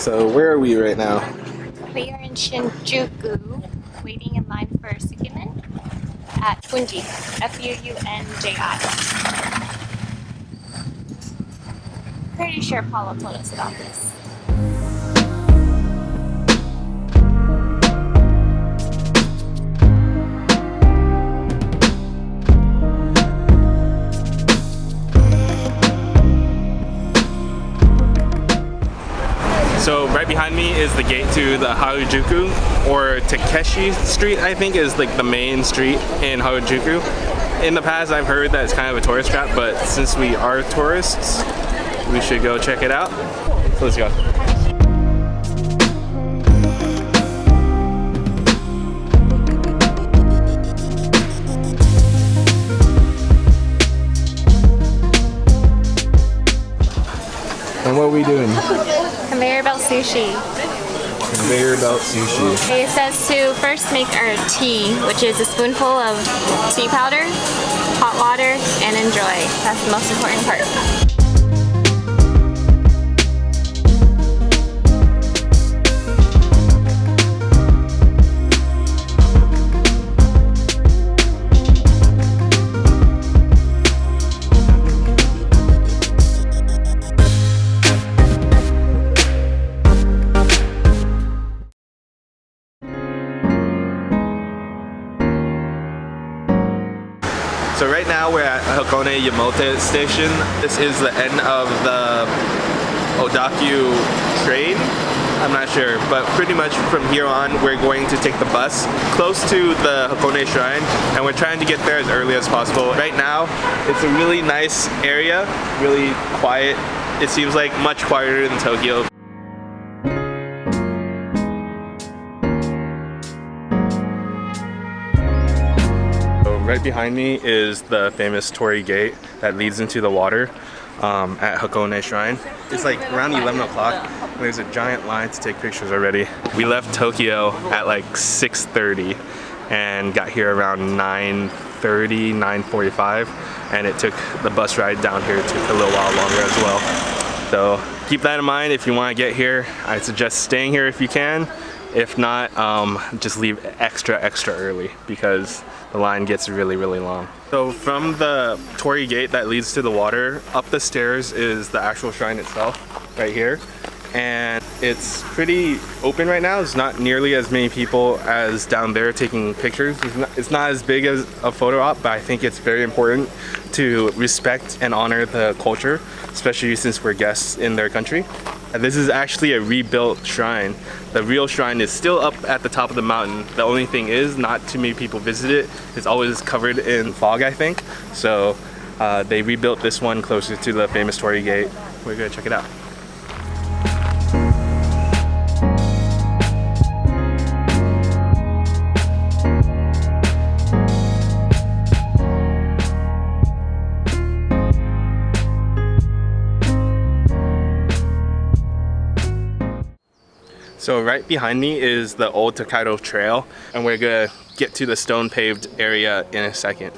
So where are we right now? We are in Shinjuku, waiting in line for Sukimen at Funji, Funji. Pretty sure Paula told us about this. So right behind me is the gate to the Harajuku, or Takeshi Street, I think is like the main street in Harajuku. In the past I've heard that it's kind of a tourist trap, but since we are tourists, we should go check it out. So let's go. And what are we doing? Conveyor belt sushi. Conveyor belt sushi. It says to first make our tea, which is a spoonful of tea powder, hot water, and enjoy. That's the most important part. So right now we're at Hakone Yamote Station. This is the end of the Odakyu train. I'm not sure, but pretty much from here on we're going to take the bus close to the Hakone Shrine, and we're trying to get there as early as possible. Right now it's a really nice area, really quiet. It seems like much quieter than Tokyo. Right behind me is the famous Torii Gate that leads into the water at Hakone Shrine. It's like around 11 o'clock and there's a giant line to take pictures already. We left Tokyo at like 6:30 and got here around 9:30, 9:45, and it took the bus ride down here took a little while longer as well. So keep that in mind if you want to get here. I suggest staying here if you can. If not, just leave extra early because the line gets really long. So from the Torii Gate that leads to the water, up the stairs is the actual shrine itself, right here. And it's pretty open right now. There's not nearly as many people as down there taking pictures. It's not as big as a photo op, but I think it's very important to respect and honor the culture, especially since we're guests in their country. This is actually a rebuilt shrine. The real shrine is still up at the top of the mountain. The only thing is not too many people visit it. It's always covered in fog, I think. So they rebuilt this one closer to the famous Torii Gate. We're gonna check it out. So right behind me is the old Tokaido Trail, and we're gonna get to the stone paved area in a second.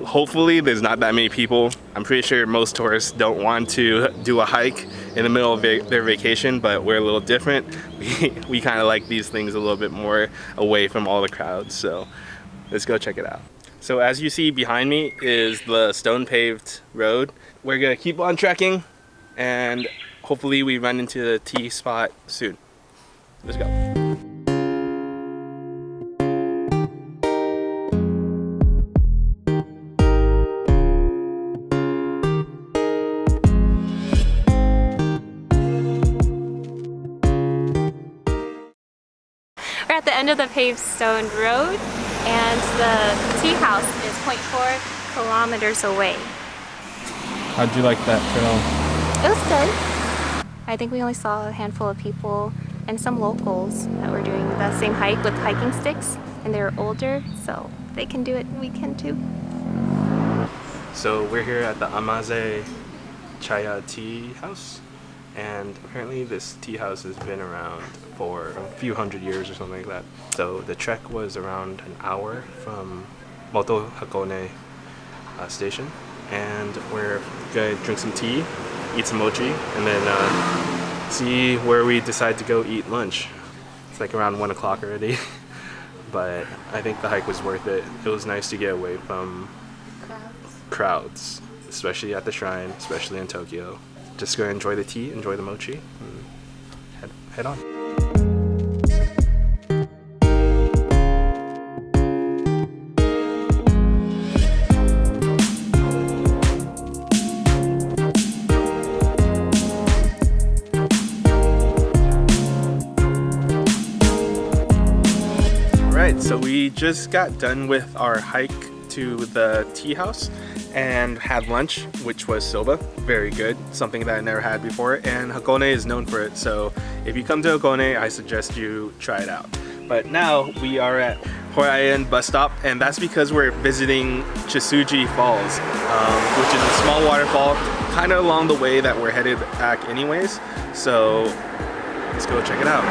Hopefully there's not that many people. I'm pretty sure most tourists don't want to do a hike in the middle of their vacation, but we're a little different. We kind of like these things a little bit more away from all the crowds, so let's go check it out. So as you see behind me is the stone paved road. We're gonna keep on trekking and hopefully we run into the tea spot soon. Let's go. We're at the end of the paved stone road, and the tea house is 0.4 kilometers away. How'd you like that trail? It was good. I think we only saw a handful of people and some locals that were doing the same hike with hiking sticks, and they were older, so they can do it, we can too. So we're here at the Amaze Chaya Tea House, and apparently this tea house has been around for a few hundred years or something like that. So the trek was around an hour from Moto Hakone station, and we're gonna drink some tea, eat some mochi, and then see where we decide to go eat lunch. It's like around 1 o'clock already. But I think the hike was worth it. It was nice to get away from crowds, especially at the shrine, especially in Tokyo. Just go enjoy the tea, enjoy the mochi, and head on. Alright, so we just got done with our hike to the tea house and had lunch, which was soba. Very good, something that I never had before, and Hakone is known for it, so if you come to Hakone, I suggest you try it out. But now we are at Horayan bus stop, and that's because we're visiting Chisuji Falls, which is a small waterfall kind of along the way that we're headed back anyways, so let's go check it out.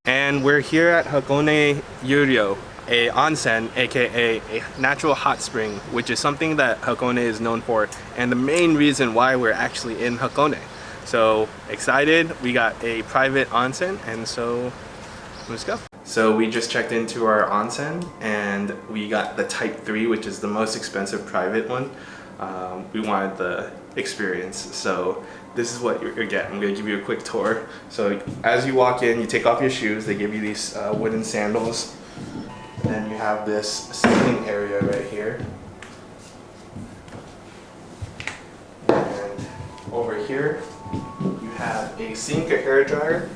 And we're here at Hakone Yuryo, a onsen, aka a natural hot spring, which is something that Hakone is known for, and the main reason why we're actually in Hakone. So excited, we got a private onsen, and so let's go. So we just checked into our onsen, and we got the type 3, which is the most expensive private one. We wanted the experience, so this is what you're gonna get. I'm gonna give you a quick tour. So as you walk in, you take off your shoes. They give you these wooden sandals. Then you have this sitting area right here. And over here, you have a sink, a hair dryer.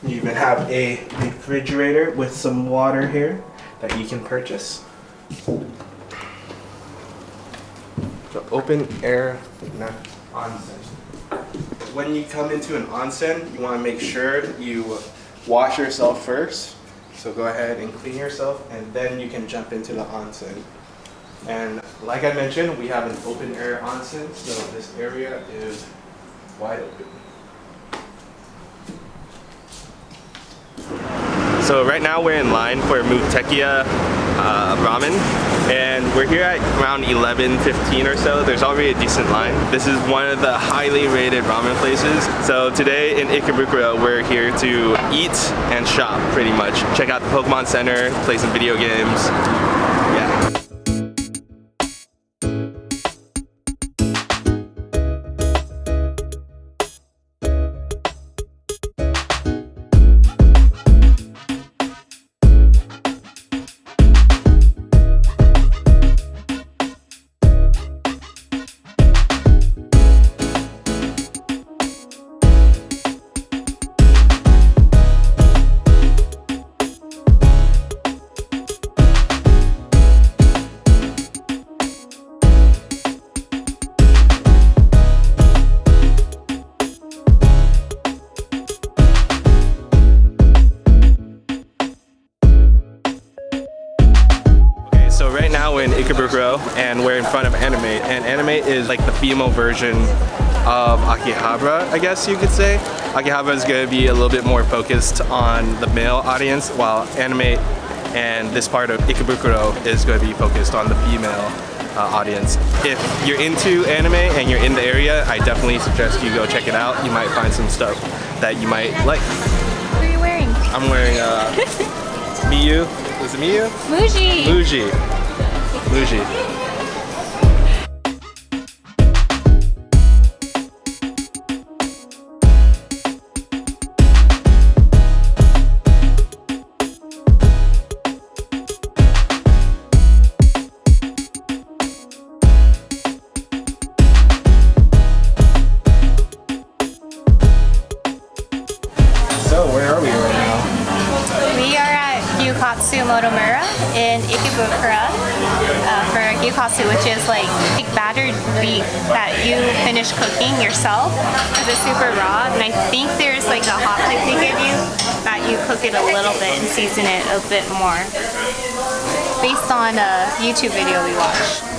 You even have a refrigerator with some water here that you can purchase. So open air onsen. When you come into an onsen, you want to make sure you wash yourself first. So go ahead and clean yourself, and then you can jump into the onsen. And like I mentioned, we have an open air onsen, so this area is wide open. So right now we're in line for Mutekia ramen, and we're here at around 11:15 or so. There's already a decent line. This is one of the highly rated ramen places. So today in Ikebukero, we're here to eat and shop pretty much. Check out the Pokemon Center, play some video games. Yeah. So right now we're in Ikebukero and we're in front of Anime, and Anime is like the female version of Akihabara, I guess you could say. Akihabara is going to be a little bit more focused on the male audience, while Anime and this part of Ikebukero is going to be focused on the female audience. If you're into anime and you're in the area, I definitely suggest you go check it out. You might find some stuff that you might like. What are you wearing? I'm wearing Miyu. Is it Miyu? Muji. Muji. Muji. So where are we right now? We are at Gyukatsu Motomura in Ikebukuro for gyukatsu, which is like battered beef that you finish cooking yourself because it's super raw. And I think there's like a hot plate they give you that you cook it a little bit and season it a bit more. based on a YouTube video we watched.